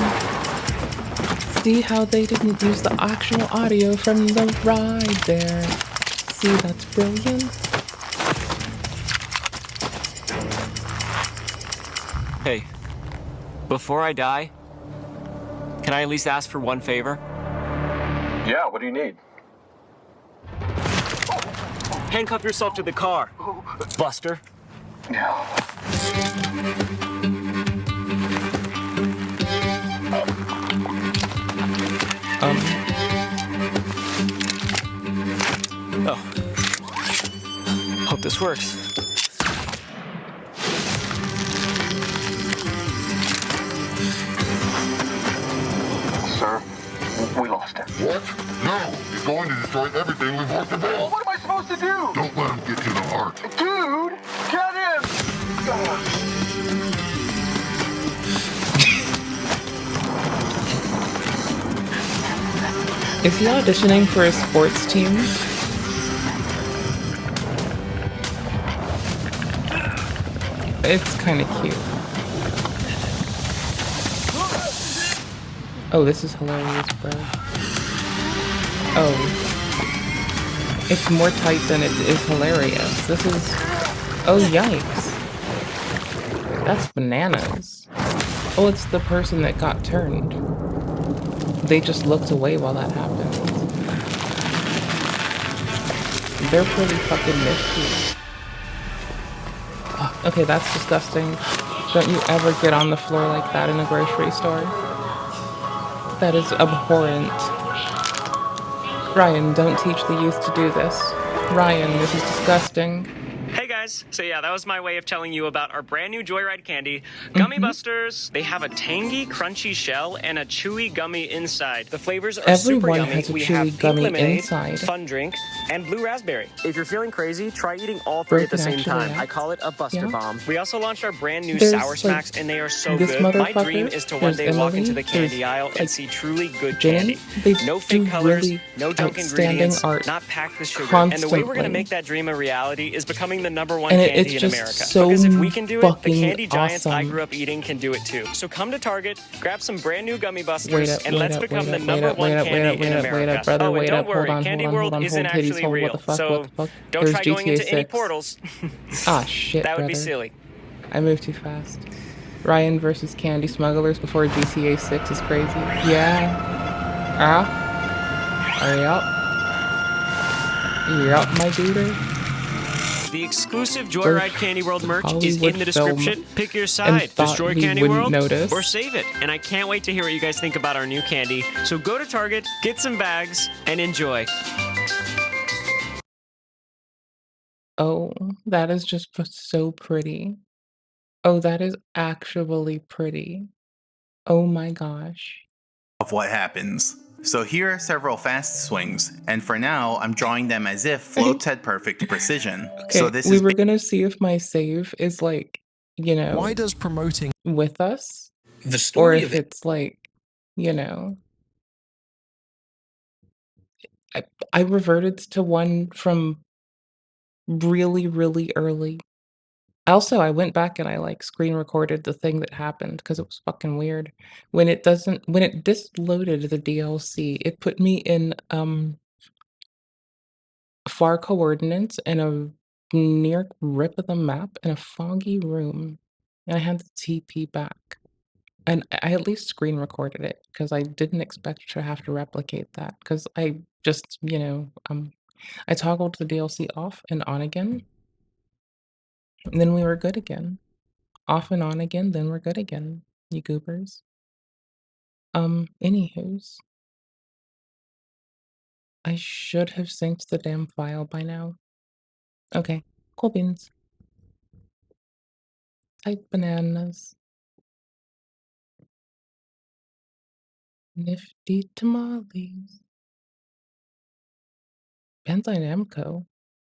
See how they didn't use the actual audio from the ride there. See, that's brilliant. Hey, before I die, can I at least ask for one favor? Yeah, what do you need? Handcuff yourself to the car, Buster. Oh. Hope this works. Sir, we lost him. What? No! He's going to destroy everything we've worked to build! What am I supposed to do? Don't let him get to the heart. Dude, get him! Is he auditioning for a sports team? It's kind of cute. Oh, this is hilarious, bro. Oh. It's more tight than it is hilarious. This is... Oh, yikes. That's bananas. Oh, it's the person that got turned. They just looked away while that happened. They're pretty fucking nifty. Oh, okay, that's disgusting. Don't you ever get on the floor like that in a grocery store. That is abhorrent. Ryan, don't teach the youth to do this. Ryan, this is disgusting. Hey guys, so yeah, that was my way of telling you about our brand new Joyride candy, Gummy Busters. They have a tangy, crunchy shell and a chewy gummy inside. The flavors are super Everyone yummy. has a We chewy have pink gummy lemonade, inside. fun drink, and blue raspberry. If you're feeling crazy, try eating all three at the Broken same actually time. I call it a Buster Yeah. Bomb. We also launched our brand new There's, Sour like, Smacks, and they are so this good. My motherfucker, dream is to one there's day walk into Emily, the candy there's, aisle and like, see truly good Jenny. candy. They No do fake colors, really no junk outstanding ingredients, art not packed with sugar. And the way we're gonna constantly. make that dream a reality is becoming the #1 And candy it's in just America. so Because if we can do it, the fucking candy giants I awesome. grew up eating can do it too. So come to Target, grab some brand new Gummy Busters, Wait up, and wait let's up, become wait the up, number wait up, one wait up, candy wait up, in wait up, America. wait up, brother, Oh, and wait don't up, worry, hold on, Candy hold on, World hold on, isn't hold titties, actually hold, real. what the fuck, So what the fuck? don't There's try going GTA into any 6. portals. Ah, shit, That would be brother. silly. I moved too fast. Ryan versus Candy Smugglers before GTA 6 is crazy. Yeah. Yup. Yup, my dude. The exclusive Joyride Candy World merch is Hollywood in the film description. Pick your and side. thought Destroy we Candy wouldn't World notice. or save it. And I can't wait to hear what you guys think about our new candy. So go to Target, get some bags, and enjoy. Oh, that is just so pretty. Oh, that is actually pretty. Oh my gosh. Of what happens. So here are several fast swings, and for now, I'm drawing them as if floats had perfect precision. So Okay, this we is were gonna see if my save is like, you know, Why does promoting with us, the or story if of it? it's like, you know, I reverted to one from really, really early. Also, I went back and I like screen recorded the thing that happened because it was fucking weird. When it disloaded the DLC, it put me in far coordinates and a near rip of the map in a foggy room. And I had to TP back. And I at least screen recorded it because I didn't expect to have to replicate that. Because I just, I toggled the DLC off and on again. And then we were good again. off and on again, then we're good again, you goobers. Anywho's. I should have synced the damn file by now. Okay, cool beans. Tight bananas. Nifty tamales. Bandai Namco?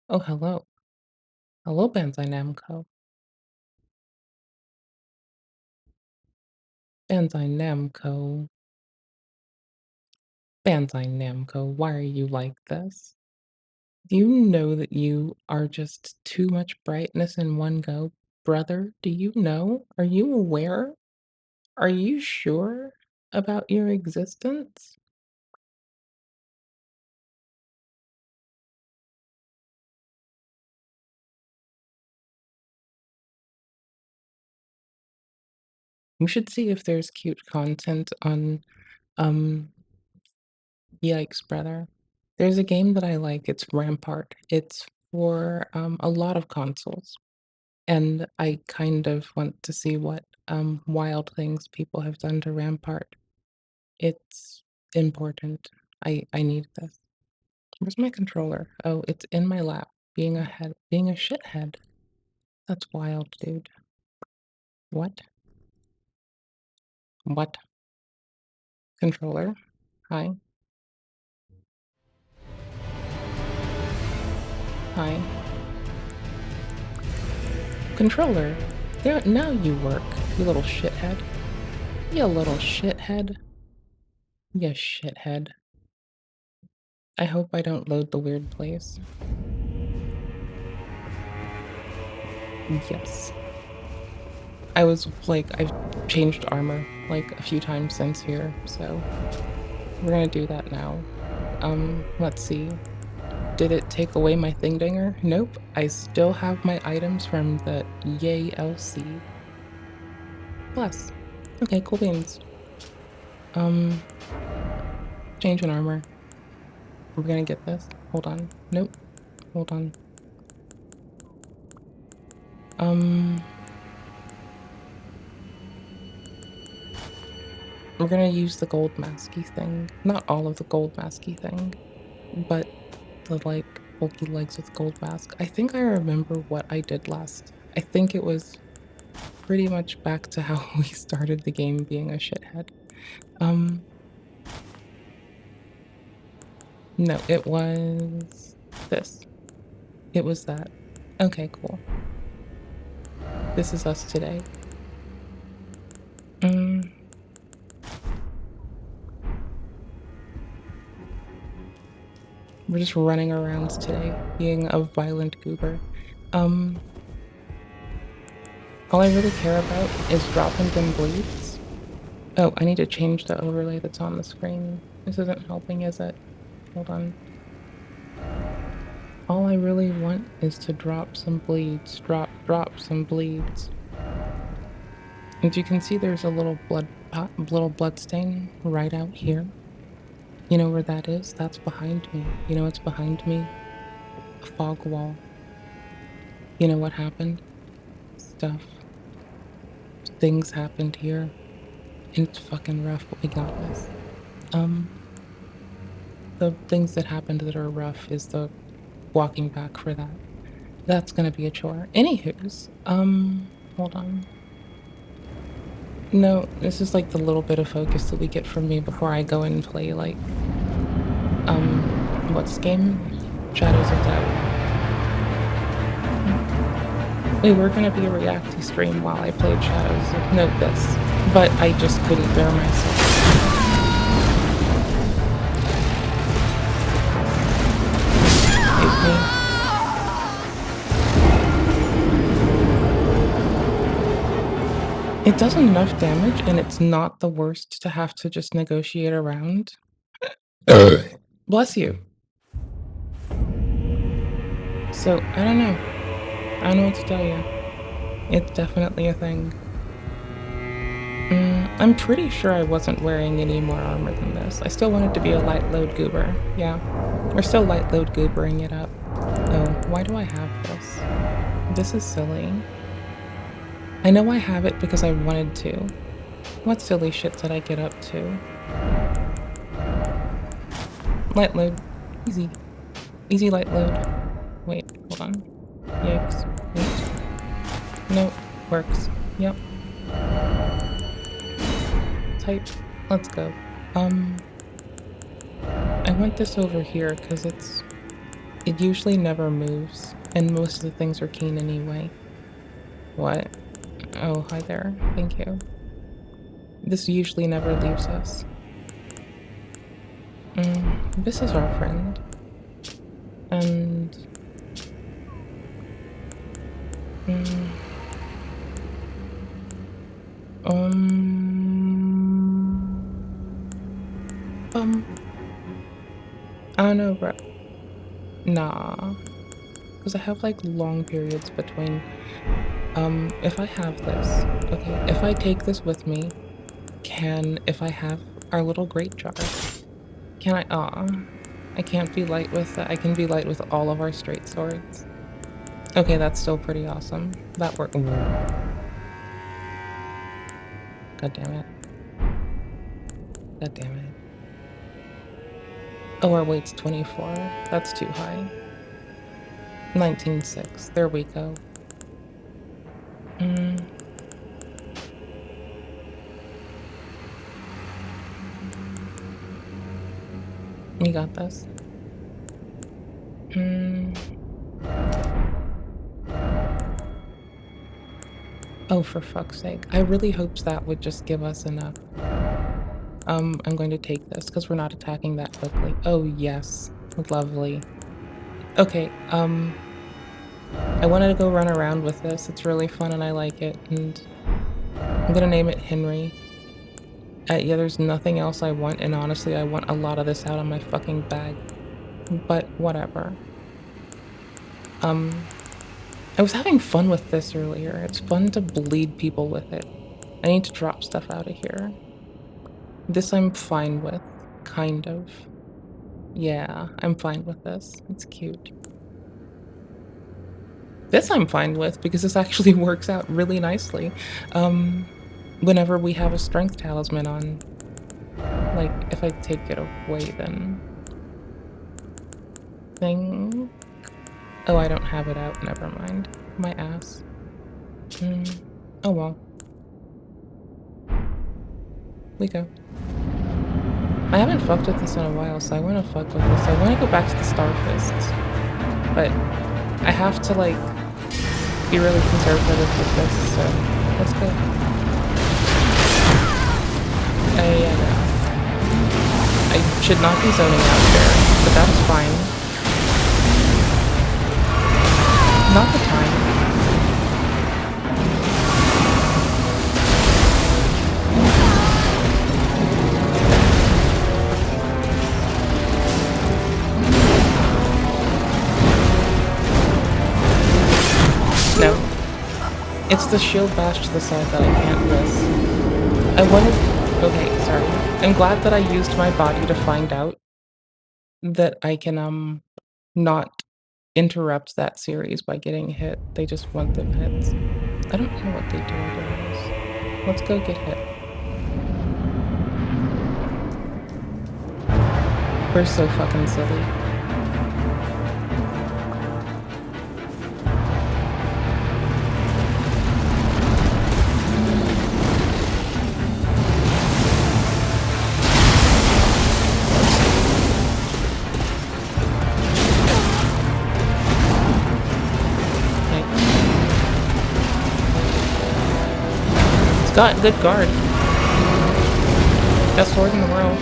Oh, hello. Hello, Bandai Namco. Bandai Namco. Bandai Namco, why are you like this? Do you know that you are just too much brightness in one go? Brother, do you know? Are you aware? Are you sure about your existence? You should see if there's cute content on, um, yikes, brother. There's a game that I like, it's Rampart. It's for, a lot of consoles, and I kind of want to see what, wild things people have done to Rampart. It's important. I need this. Where's my controller? Oh, it's in my lap, being a shithead. That's wild, dude. What? What? Controller? Hi. Hi. Controller. There, now you work, you little shithead. You little shithead. You shithead. I hope I don't load the weird place. Yes. I was like, I've changed armor like a few times since here, so we're gonna do that now. Let's see. Did it take away my thing dinger? Nope. I still have my items from the Yay LC. Bless. Okay, cool beans. Change in armor. We're gonna get this. Hold on. Nope. Hold on. We're gonna use the gold masky thing. Not all of the gold masky thing, but the, like, bulky legs with gold mask. I think I remember what I did last. I think it was pretty much back to how we started the game being a shithead. No, it was this. It was that. Okay, cool. This is us today. We're just running around today, being a violent goober. All I really care about is dropping them bleeds. Oh, I need to change the overlay that's on the screen. This isn't helping, is it? Hold on. All I really want is to drop some bleeds. Drop some bleeds. As you can see, there's a little blood stain right out here. You know where that is? That's behind me. You know what's behind me? A fog wall. You know what happened? Stuff. Things happened here. And it's fucking rough, but we got this. The things that happened that are rough is the walking back for that. That's gonna be a chore. Anywho's, hold on. No, this is like the little bit of focus that we get from me before I go and play, like, what's the game? Shadows of Doubt. We were gonna be a reacty stream while I played Shadows of Note this, but I just couldn't bear myself. Hate me. It does enough damage, and it's not the worst to have to just negotiate around. Bless you. So, I don't know. I don't know what to tell you. It's definitely a thing. I'm pretty sure I wasn't wearing any more armor than this. I still wanted to be a light load goober. Yeah. We're still light load goobering it up. Oh, why do I have this? This is silly. I know I have it because I wanted to. What silly shit did I get up to? Light load. Easy. Easy light load. Wait, hold on. Yikes. Wait. Nope. Works. Yep. Type. Let's go. I want this over here because it usually never moves, and most of the things are keen anyway. What? Oh, hi there. Thank you. This usually never leaves us. This is our friend. And... I don't know, bro. Nah. Because I have, like, long periods between... if I have this... Okay, if I take this with me, if I have our little great jar, can I... I can't be light with that. I can be light with all of our straight swords. Okay, that's still pretty awesome. That worked. God damn it. God damn it. Oh, our weight's 24. That's too high. 19.6. There we go. You got this. Oh, for fuck's sake. I really hoped that would just give us enough. I'm going to take this because we're not attacking that quickly. Oh, yes. Lovely. Okay, I wanted to go run around with this. It's really fun and I like it, and I'm gonna name it Henry. Yeah, there's nothing else I want, and honestly, I want a lot of this out of my fucking bag. But whatever. I was having fun with this earlier. It's fun to bleed people with it. I need to drop stuff out of here. This I'm fine with, kind of. Yeah, I'm fine with this. It's cute. This I'm fine with because this actually works out really nicely. Whenever we have a strength talisman on. Like, if I take it away, then... Thing... Oh, I don't have it out. Never mind. My ass. Oh well. We go. I haven't fucked with this in a while, so I want to fuck with this. I want to go back to the Starfists. But I have to, like, be really conservative with this, so let's go. Yeah, no. I should not be zoning out there, but that's fine. Not the time. No. It's the shield bash to the side that I can't miss. I wanted... Okay, sorry. I'm glad that I used my body to find out that I can, not interrupt that series by getting hit. They just want them hits. I don't know what they do otherwise. Let's go get hit. We're so fucking silly. Got good guard. Best sword in the world.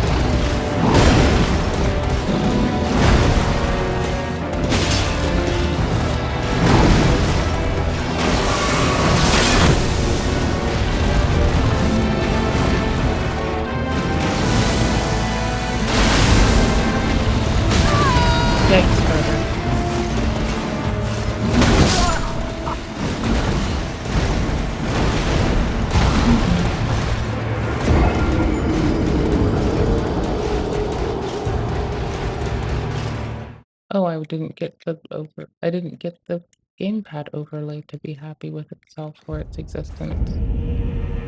Yikes, brother. Oh, I didn't get the gamepad overlay to be happy with itself or its existence.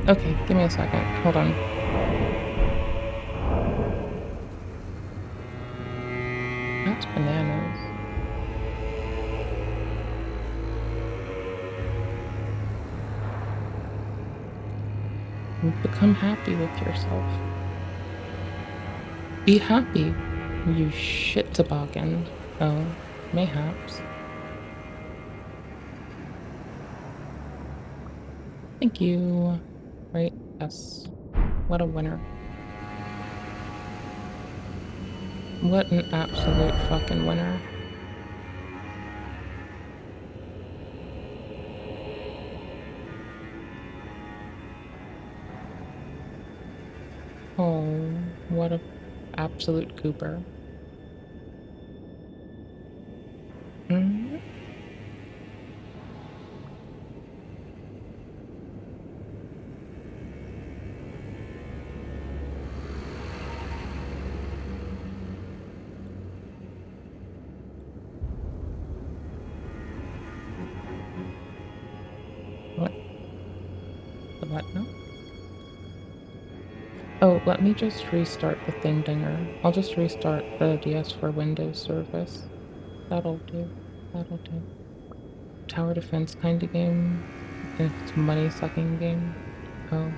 Okay, give me a second. Hold on. That's bananas. Become happy with yourself. Be happy, you shit toboggan. Oh, mayhaps. Thank you. Right, yes. What a winner. What an absolute fucking winner. Oh, what a absolute goober. Mm. What? The what now? Oh, let me just restart the thing dinger. I'll just restart the DS for Windows service. That'll do. That'll do. Tower defense kind of game. It's money sucking game. Oh.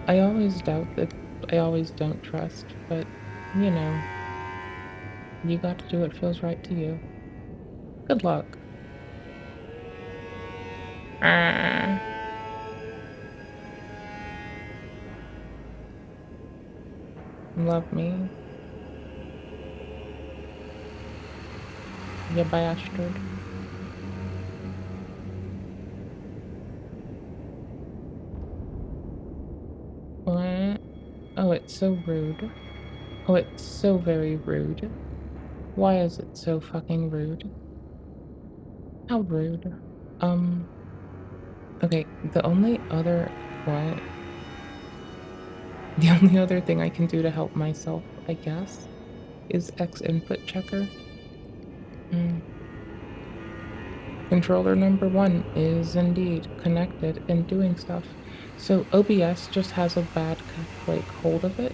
I always doubt that I always don't trust, but you know, you got to do what feels right to you. Good luck. Ah. Love me. You bastard. What? Oh, it's so rude. Oh, it's so very rude. Why is it so fucking rude? How rude. Um, okay, the only other what? The only other thing I can do to help myself, I guess, is X input checker. Hmm. Controller number one is indeed connected and doing stuff. So OBS just has a bad like hold of it.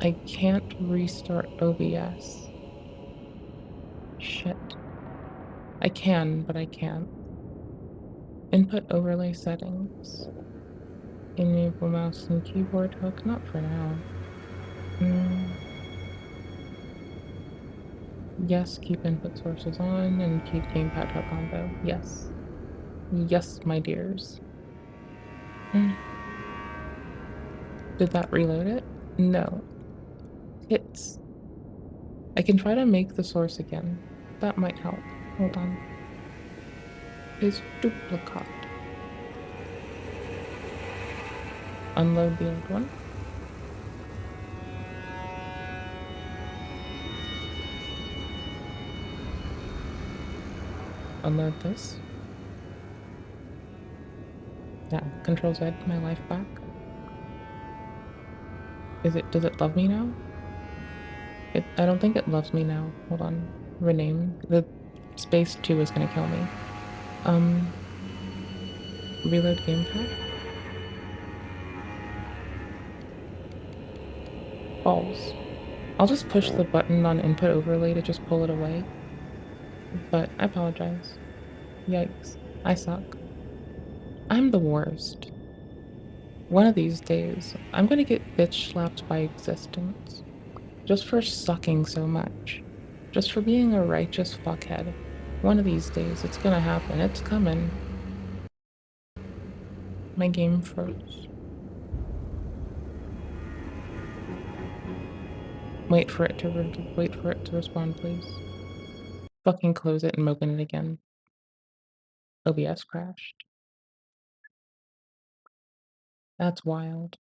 I can't restart OBS. Shit. I can, but I can't. Input overlay settings. Enable mouse and keyboard hook. Not for now. Mm. Yes, keep input sources on and keep gamepad hook on though. Yes. Yes, my dears. Mm. Did that reload it? No. Hits. I can try to make the source again. That might help. Hold on. Is duplicate. Unload the old one. Unload this. Yeah, Control Z, my life back. Does it love me now? I don't think it loves me now. Hold on. Rename. The space 2 is gonna kill me. Reload gamepad. Balls. I'll just push the button on input overlay to just pull it away. But I apologize. Yikes. I suck. I'm the worst. One of these days, I'm gonna get bitch slapped by existence. Just for sucking so much. Just for being a righteous fuckhead. One of these days, it's gonna happen. It's coming. My game froze. Wait for it to respond, please. Fucking close it and open it again. OBS crashed. That's wild.